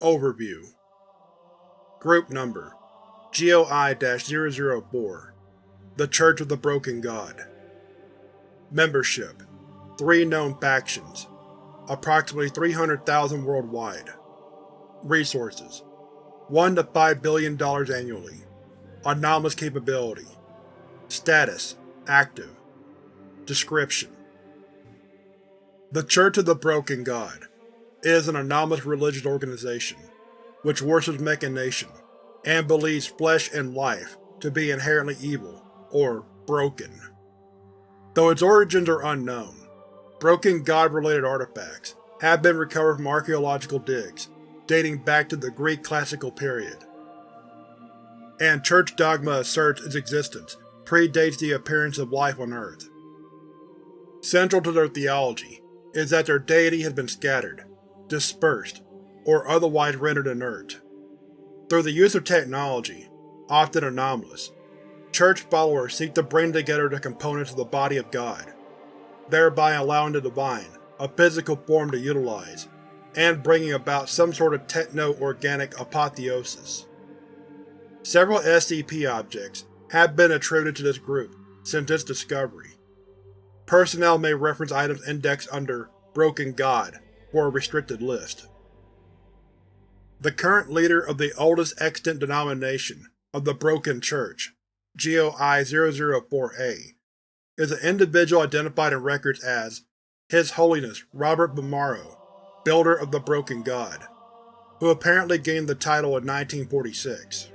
Overview. Group Number GOI-004 The Church of the Broken God. Membership 3 known factions, approximately 300,000 worldwide. Resources $1 to $5 billion annually. Anomalous capability. Status: Active. Description: The Church of the Broken God is an anomalous religious organization which worships Mekhane and believes flesh and life to be inherently evil, or broken. Though its origins are unknown, broken god-related artifacts have been recovered from archaeological digs dating back to the Greek Classical period, and church dogma asserts its existence predates the appearance of life on Earth. Central to their theology is that their deity has been scattered, dispersed, or otherwise rendered inert. Through the use of technology, often anomalous, church followers seek to bring together the components of the body of God, thereby allowing the divine a physical form to utilize, and bringing about some sort of techno-organic apotheosis. Several SCP objects have been attributed to this group since its discovery. Personnel may reference items indexed under Broken God for a restricted list. The current leader of the oldest extant denomination of the Broken Church, GOI-004-A, is an individual identified in records as His Holiness Robert Bamaro, Builder of the Broken God, who apparently gained the title in 1946.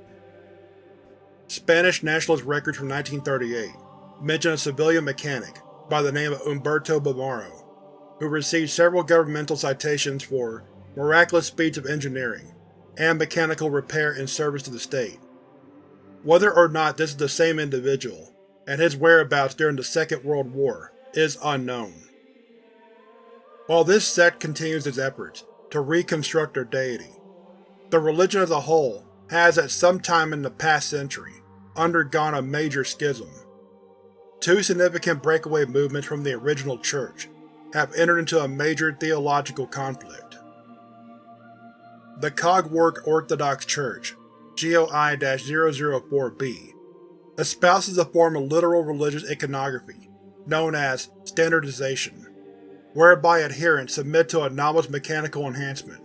Spanish nationalist records from 1938 mention a civilian mechanic by the name of Humberto Bamaro, who received several governmental citations for miraculous feats of engineering and mechanical repair in service to the state. Whether or not this is the same individual, and his whereabouts during the Second World War, is unknown. While this sect continues its efforts to reconstruct their deity, the religion as a whole has at some time in the past century undergone a major schism. 2 significant breakaway movements from the original church have entered into a major theological conflict. The Cogwork Orthodox Church, GOI-004-B, espouses a form of literal religious iconography known as standardization, whereby adherents submit to anomalous mechanical enhancement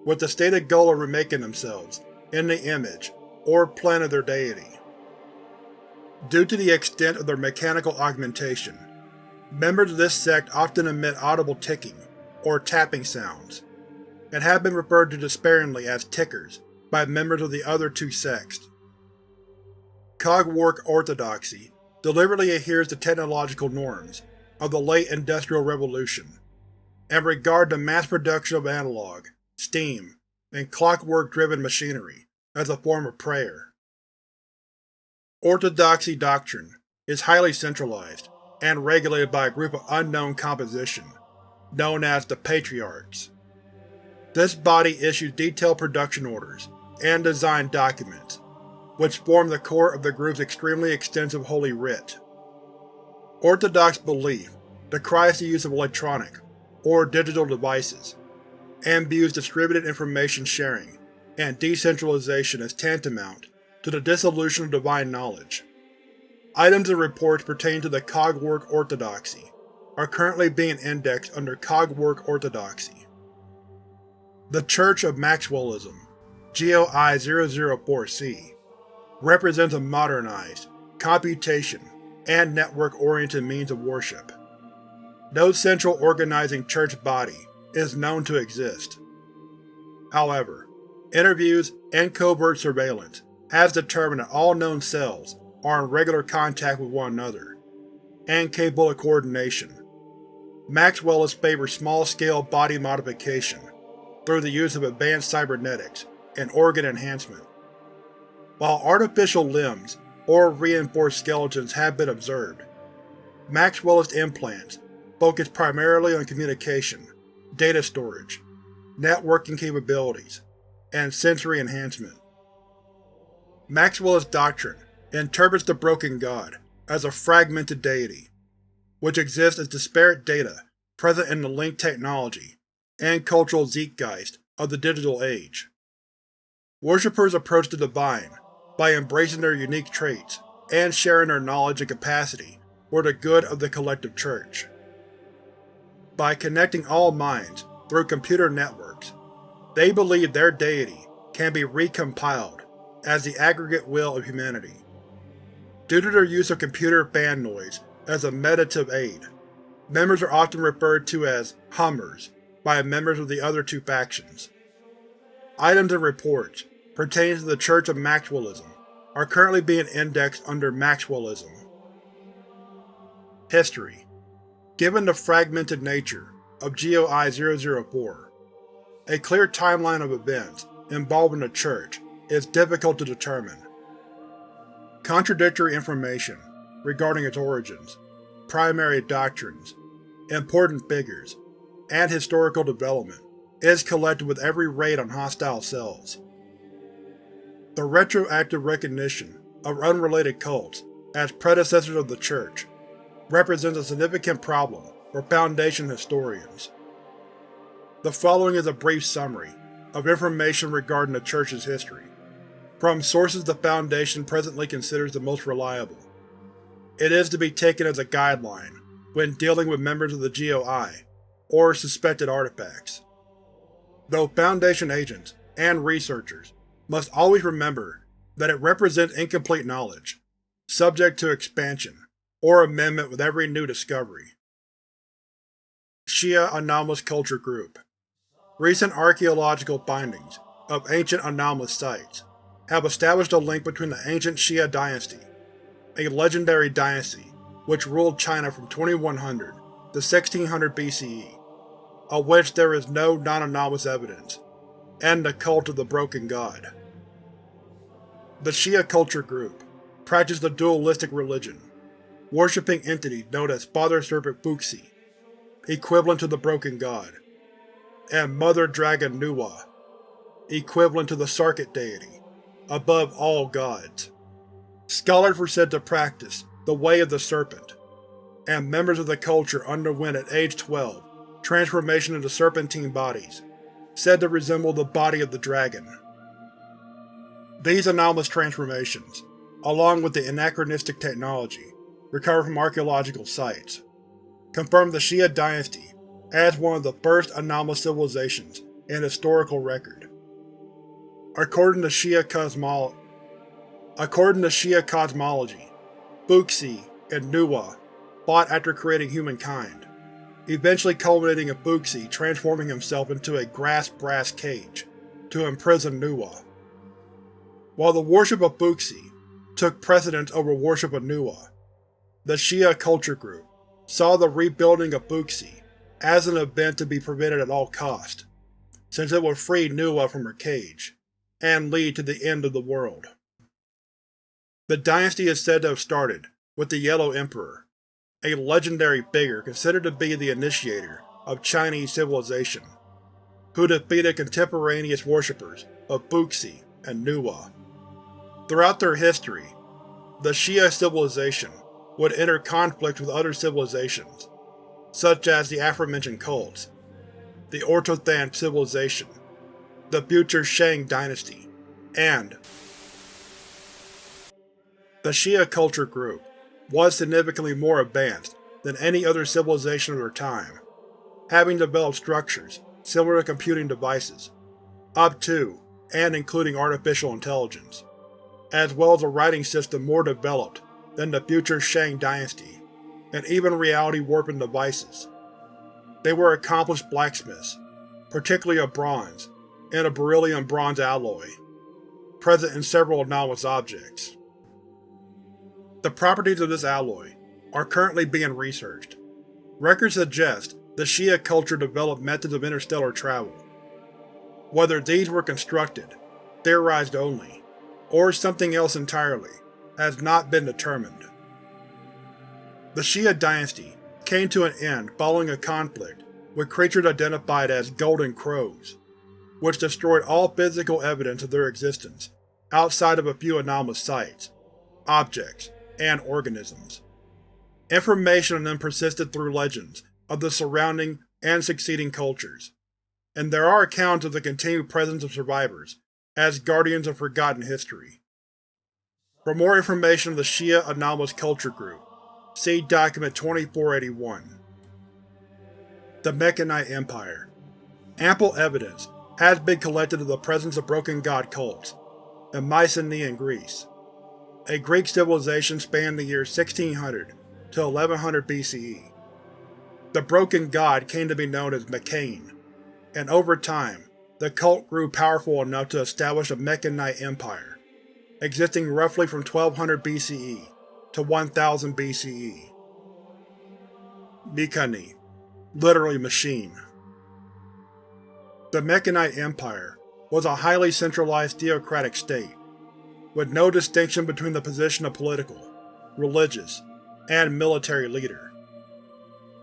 with the stated goal of remaking themselves in the image or plan of their deity. Due to the extent of their mechanical augmentation, members of this sect often emit audible ticking or tapping sounds, and have been referred to despairingly as tickers by members of the other 2 sects. Cogwork Orthodoxy deliberately adheres to technological norms of the late Industrial Revolution, and regard the mass production of analog, steam, and clockwork-driven machinery as a form of prayer. Orthodoxy doctrine is highly centralized and regulated by a group of unknown composition, known as the Patriarchs. This body issues detailed production orders and design documents, which form the core of the group's extremely extensive Holy Writ. Orthodox belief decries the use of electronic or digital devices, and views distributed information sharing and decentralization as tantamount to the dissolution of divine knowledge. Items and reports pertaining to the Cogwork Orthodoxy are currently being indexed under Cogwork Orthodoxy. The Church of Maxwellism, GOI-004-C, represents a modernized, computation, and network-oriented means of worship. No central organizing church body is known to exist. However, interviews and covert surveillance has determined that all known cells are in regular contact with one another, and capable of coordination. Maxwellists favor small-scale body modification through the use of advanced cybernetics and organ enhancement. While artificial limbs or reinforced skeletons have been observed, Maxwellist implants focus primarily on communication, data storage, networking capabilities, and sensory enhancement. Maxwellist doctrine interprets the Broken God as a fragmented deity, which exists as disparate data present in the linked technology and cultural zeitgeist of the digital age. Worshippers approach the divine by embracing their unique traits and sharing their knowledge and capacity for the good of the collective church. By connecting all minds through computer networks, they believe their deity can be recompiled as the aggregate will of humanity. Due to their use of computer fan noise as a meditative aid, members are often referred to as hummers by members of the other two factions. Items and reports pertaining to the Church of Maxwellism are currently being indexed under Maxwellism. History. Given the fragmented nature of GOI-004, a clear timeline of events involving the Church is difficult to determine. Contradictory information regarding its origins, primary doctrines, important figures, and historical development is collected with every raid on hostile cells. The retroactive recognition of unrelated cults as predecessors of the Church represents a significant problem for Foundation historians. The following is a brief summary of information regarding the Church's history, from sources the Foundation presently considers the most reliable. It is to be taken as a guideline when dealing with members of the GOI or suspected artifacts. Though Foundation agents and researchers must always remember that it represents incomplete knowledge, subject to expansion or amendment with every new discovery. Shia Anomalous Culture Group. Recent archaeological findings of ancient anomalous sites have established a link between the ancient Shia dynasty, a legendary dynasty which ruled China from 2100 to 1600 BCE, of which there is no non-anomalous evidence, and the cult of the Broken God. The Shia culture group practiced a dualistic religion, worshipping entities known as Father Serpent Fuxi, equivalent to the Broken God, and Mother Dragon Nuwa, equivalent to the Sarkit deity, above all gods. Scholars were said to practice the Way of the Serpent, and members of the culture underwent at age 12 transformation into serpentine bodies, said to resemble the body of the dragon. These anomalous transformations, along with the anachronistic technology recovered from archaeological sites, confirm the Shia dynasty as one of the first anomalous civilizations in historical record. According to Shia cosmology, Fuxi and Nuwa fought after creating humankind, eventually culminating in Fuxi transforming himself into a brass cage to imprison Nuwa. While the worship of Fuxi took precedence over worship of Nuwa, the Shia culture group saw the rebuilding of Fuxi as an event to be prevented at all cost, since it would free Nuwa from her cage and lead to the end of the world. The dynasty is said to have started with the Yellow Emperor, a legendary figure considered to be the initiator of Chinese civilization, who defeated contemporaneous worshippers of Fuxi and Nuwa. Throughout their history, the Shia civilization would enter conflict with other civilizations, such as the aforementioned cults, the Orthothan civilization, the future Shang dynasty, and the Shia culture group was significantly more advanced than any other civilization of their time, having developed structures similar to computing devices, up to and including artificial intelligence, as well as a writing system more developed than the future Shang dynasty, and even reality warping devices. They were accomplished blacksmiths, particularly of bronze, and a beryllium-bronze alloy, present in several anomalous objects. The properties of this alloy are currently being researched. Records suggest the Shia culture developed methods of interstellar travel. Whether these were constructed, theorized only, or something else entirely, has not been determined. The Shia dynasty came to an end following a conflict with creatures identified as Golden Crows, which destroyed all physical evidence of their existence outside of a few anomalous sites, objects, and organisms. Information on them persisted through legends of the surrounding and succeeding cultures, and there are accounts of the continued presence of survivors as guardians of forgotten history. For more information on the Shia Anomalous culture group, see Document 2481. The Mekhanite Empire. Ample evidence has been collected of the presence of broken god cults in Mycenaean Greece, a Greek civilization spanning the years 1600 to 1100 BCE. The broken god came to be known as Mekhane, and over time, the cult grew powerful enough to establish a Mekhanite Empire, existing roughly from 1200 BCE to 1000 BCE. Mekhane, literally machine. The Mekhanite Empire was a highly centralized theocratic state, with no distinction between the position of political, religious, and military leader.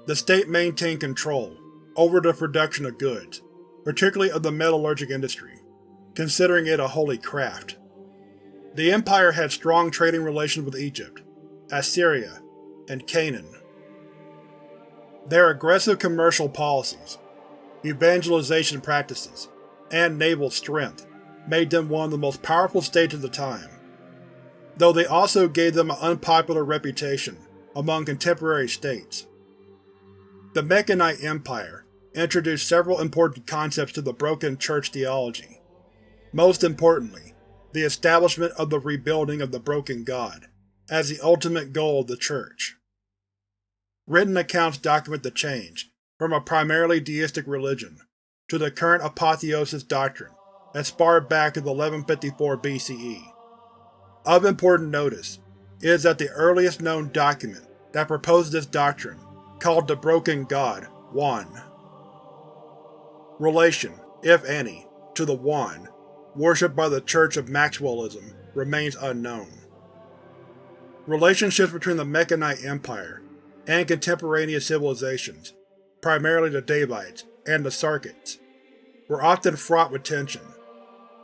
The state maintained control over the production of goods, particularly of the metallurgic industry, considering it a holy craft. The empire had strong trading relations with Egypt, Assyria, and Canaan. Their aggressive commercial policies, evangelization practices, and naval strength made them one of the most powerful states of the time, though they also gave them an unpopular reputation among contemporary states. The Mekhanite Empire introduced several important concepts to the broken church theology. Most importantly, the establishment of the rebuilding of the broken god as the ultimate goal of the church. Written accounts document the change from a primarily deistic religion to the current apotheosis doctrine as far back as 1154 BCE. Of important notice is that the earliest known document that proposed this doctrine, called the Broken God, Wan. Relation, if any, to the Wan, worshipped by the Church of Maxwellism, remains unknown. Relationships between the Mekhanite Empire and contemporaneous civilizations, primarily the Davites and the Sarkics, were often fraught with tension,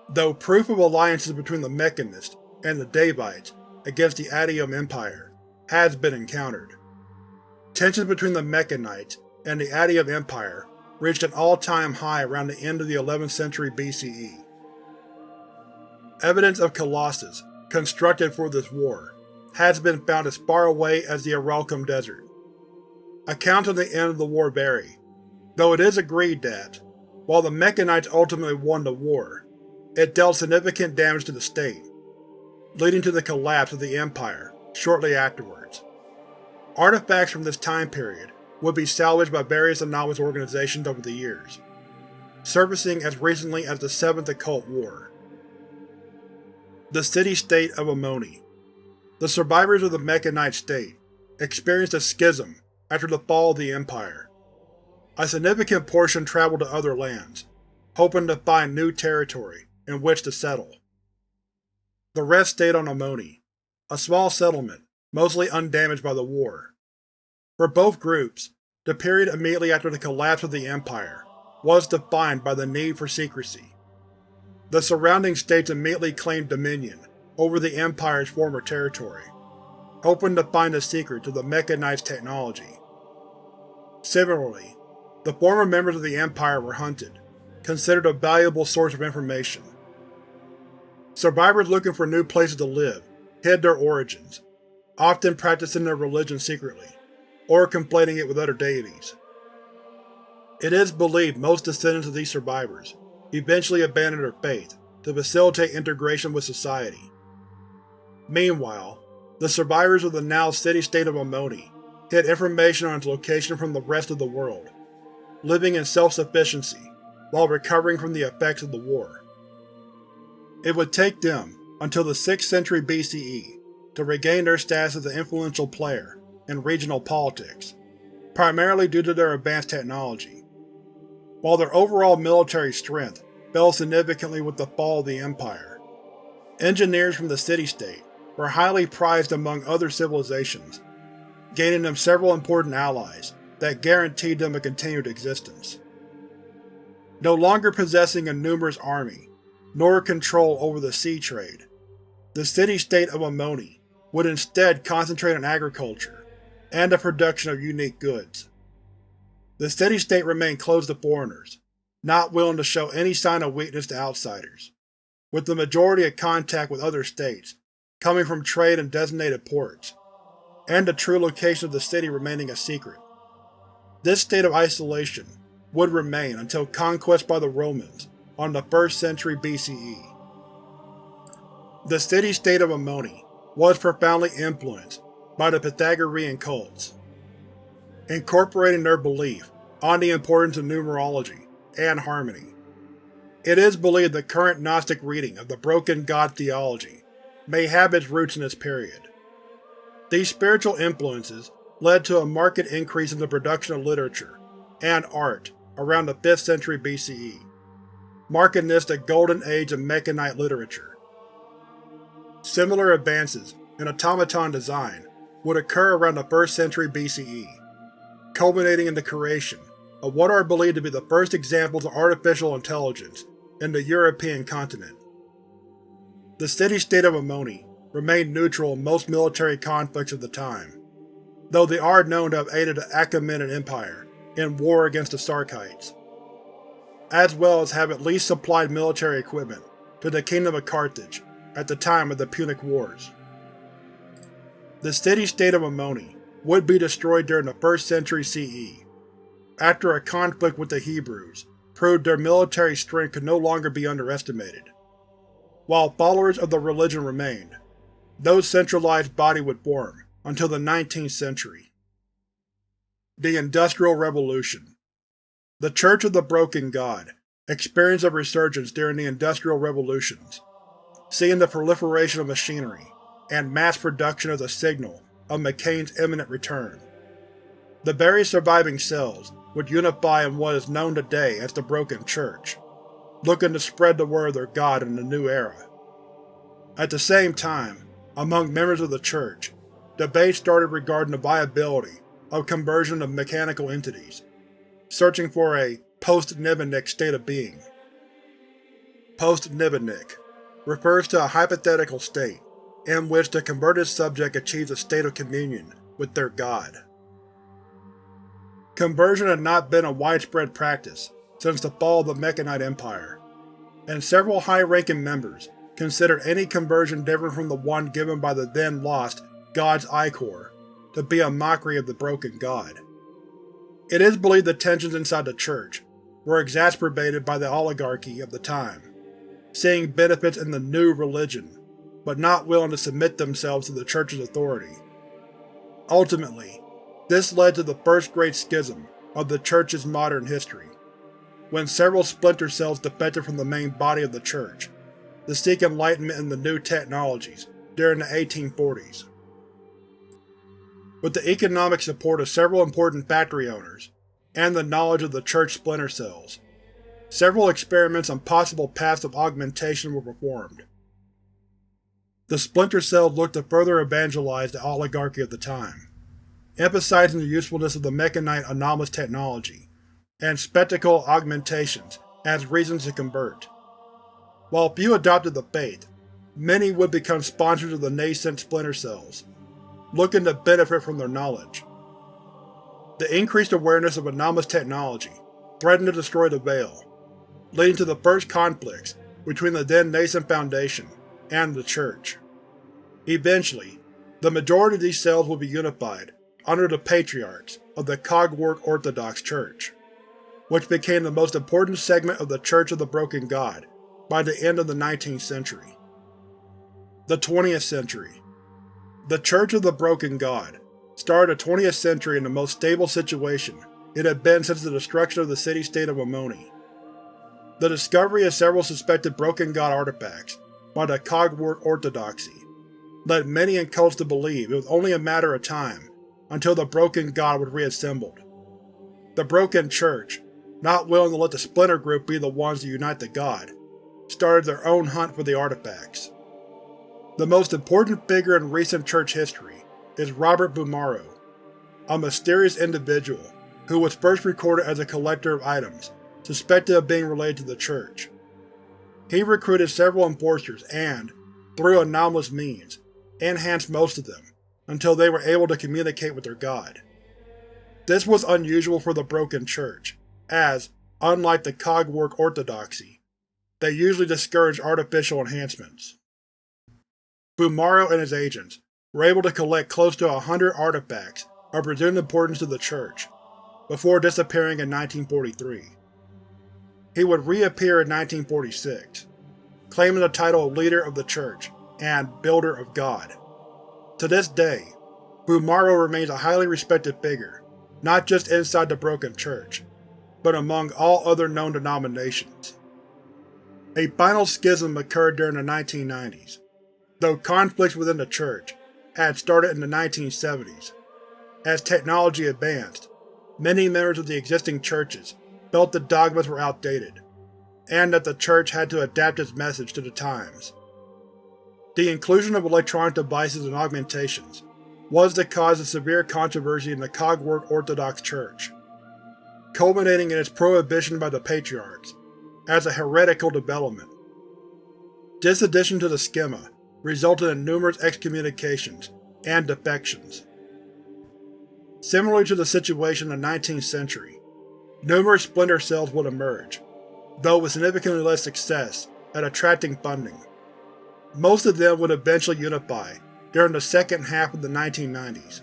though proof of alliances between the Mekhanists and the Davites against the Adium Empire has been encountered. Tensions between the Mekhanites and the Adium Empire reached an all-time high around the end of the 11th century BCE. Evidence of colossus constructed for this war has been found as far away as the Aralkum Desert. Accounts of the end of the war vary, though it is agreed that, while the Mekhanites ultimately won the war, it dealt significant damage to the state, leading to the collapse of the empire shortly afterwards. Artifacts from this time period would be salvaged by various anomalous organizations over the years, surfacing as recently as the Seventh Occult War. The City-State of Amoni. The survivors of the Mekhanite state experienced a schism after the fall of the empire. A significant portion traveled to other lands, hoping to find new territory in which to settle. The rest stayed on Amoni, a small settlement mostly undamaged by the war. For both groups, the period immediately after the collapse of the empire was defined by the need for secrecy. The surrounding states immediately claimed dominion over the empire's former territory, hoping to find the secret to the Mechanites' technology. Similarly, the former members of the empire were hunted, considered a valuable source of information. Survivors looking for new places to live hid their origins, often practicing their religion secretly, or conflating it with other deities. It is believed most descendants of these survivors eventually abandoned their faith to facilitate integration with society. Meanwhile, the survivors of the now City-State of Amoni hid information on its location from the rest of the world, living in self-sufficiency while recovering from the effects of the war. It would take them until the 6th century BCE to regain their status as an influential player in regional politics, primarily due to their advanced technology. While their overall military strength fell significantly with the fall of the empire, engineers from the city-state were highly prized among other civilizations, gaining them several important allies that guaranteed them a continued existence. No longer possessing a numerous army, nor control over the sea trade, the city-state of Amoni would instead concentrate on agriculture and the production of unique goods. The city-state remained closed to foreigners, not willing to show any sign of weakness to outsiders. with the majority of contact with other states coming from trade and designated ports, and the true location of the city remaining a secret. This state of isolation would remain until conquest by the Romans on the 1st century BCE. The City-State of Amoni was profoundly influenced by the Pythagorean cults, incorporating their belief on the importance of numerology and harmony. It is believed the current Gnostic reading of the broken god theology may have its roots in this period. These spiritual influences led to a marked increase in the production of literature and art around the 5th century BCE, marking this the golden age of Mekhanite literature. Similar advances in automaton design would occur around the 1st century BCE, culminating in the creation of what are believed to be the first examples of artificial intelligence in the European continent. The City-State of Amoni remained neutral in most military conflicts of the time, though they are known to have aided the Mekhanite Empire in war against the Sarkites, as well as have at least supplied military equipment to the Kingdom of Carthage at the time of the Punic Wars. The City-State of Amoni would be destroyed during the 1st century CE, after a conflict with the Hebrews proved their military strength could no longer be underestimated. While followers of the religion remained, no centralized body would form until the 19th century. The Industrial Revolution. The Church of the Broken God experienced a resurgence during the Industrial Revolutions, seeing the proliferation of machinery and mass production as a signal of Mekhane's imminent return. The various surviving cells would unify in what is known today as the Broken Church, looking to spread the word of their God in the new era. At the same time, among members of the Church, debate started regarding the viability of conversion of mechanical entities, searching for a post-Nibonic state of being. Post-Nibonic refers to a hypothetical state in which the converted subject achieves a state of communion with their God. Conversion had not been a widespread practice since the fall of the Mekhanite Empire, and several high-ranking members considered any conversion different from the one given by the then-lost God's Ichor to be a mockery of the broken god. It is believed the tensions inside the church were exacerbated by the oligarchy of the time, seeing benefits in the new religion, but not willing to submit themselves to the church's authority. Ultimately, this led to the first great schism of the church's modern history, when several splinter cells defected from the main body of the church to seek enlightenment in the new technologies during the 1840s. With the economic support of several important factory owners and the knowledge of the church splinter cells, several experiments on possible paths of augmentation were performed. The splinter cells looked to further evangelize the oligarchy of the time, emphasizing the usefulness of the Mekhanite anomalous technology and spectacle augmentations as reasons to convert. While few adopted the faith, many would become sponsors of the nascent splinter cells, looking to benefit from their knowledge. The increased awareness of anomalous technology threatened to destroy the Veil, leading to the first conflicts between the then nascent Foundation and the Church. Eventually, the majority of these cells will be unified under the patriarchs of the Cogwork Orthodox Church, which became the most important segment of the Church of the Broken God by the end of the 19th century. The 20th century. The Church of the Broken God started the 20th century in the most stable situation it had been since the destruction of the City-State of Amoni. The discovery of several suspected Broken God artifacts by the Cogwork Orthodoxy led many in cults to believe it was only a matter of time until the Broken God was reassembled. The Broken Church, not willing to let the splinter group be the ones to unite the God, started their own hunt for the artifacts. The most important figure in recent church history is Robert Bumaro, a mysterious individual who was first recorded as a collector of items suspected of being related to the church. He recruited several enforcers and, through anomalous means, enhanced most of them until they were able to communicate with their god. This was unusual for the Broken Church, as, unlike the Cogwork Orthodoxy, they usually discouraged artificial enhancements. Bumaro and his agents were able to collect close to 100 artifacts of presumed importance to the Church, before disappearing in 1943. He would reappear in 1946, claiming the title of Leader of the Church and Builder of God. To this day, Bumaro remains a highly respected figure, not just inside the Broken Church, but among all other known denominations. A final schism occurred during the 1990s, though conflicts within the Church had started in the 1970s. As technology advanced, many members of the existing churches felt the dogmas were outdated, and that the Church had to adapt its message to the times. The inclusion of electronic devices and augmentations was the cause of severe controversy in the Cogwork Orthodox Church, culminating in its prohibition by the Patriarchs as a heretical development. This addition to the schisma resulted in numerous excommunications and defections. Similarly to the situation in the 19th century, numerous splinter cells would emerge, though with significantly less success at attracting funding. Most of them would eventually unify during the second half of the 1990s,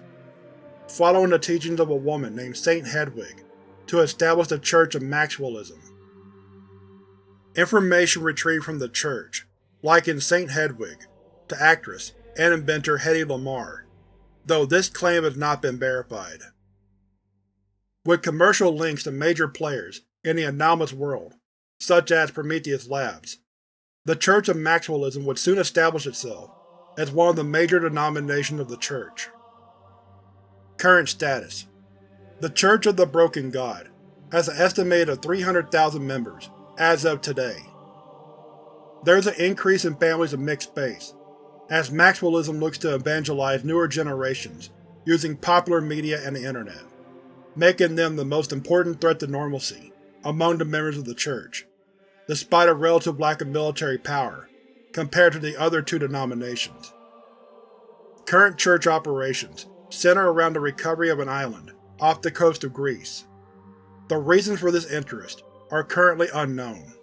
following the teachings of a woman named Saint Hedwig to establish the Church of Maxwellism. Information retrieved from the Church likened Saint Hedwig to actress and inventor Hedy Lamarr, though this claim has not been verified. With commercial links to major players in the anomalous world, such as Prometheus Labs, the Church of Maxwellism would soon establish itself as one of the major denominations of the Church. Current status: the Church of the Broken God has an estimated of 300,000 members as of today. There is an increase in families of mixed faith, as Maxwellism looks to evangelize newer generations using popular media and the Internet, making them the most important threat to normalcy among the members of the Church, despite a relative lack of military power compared to the other two denominations. Current Church operations center around the recovery of an island off the coast of Greece. The reasons for this interest are currently unknown.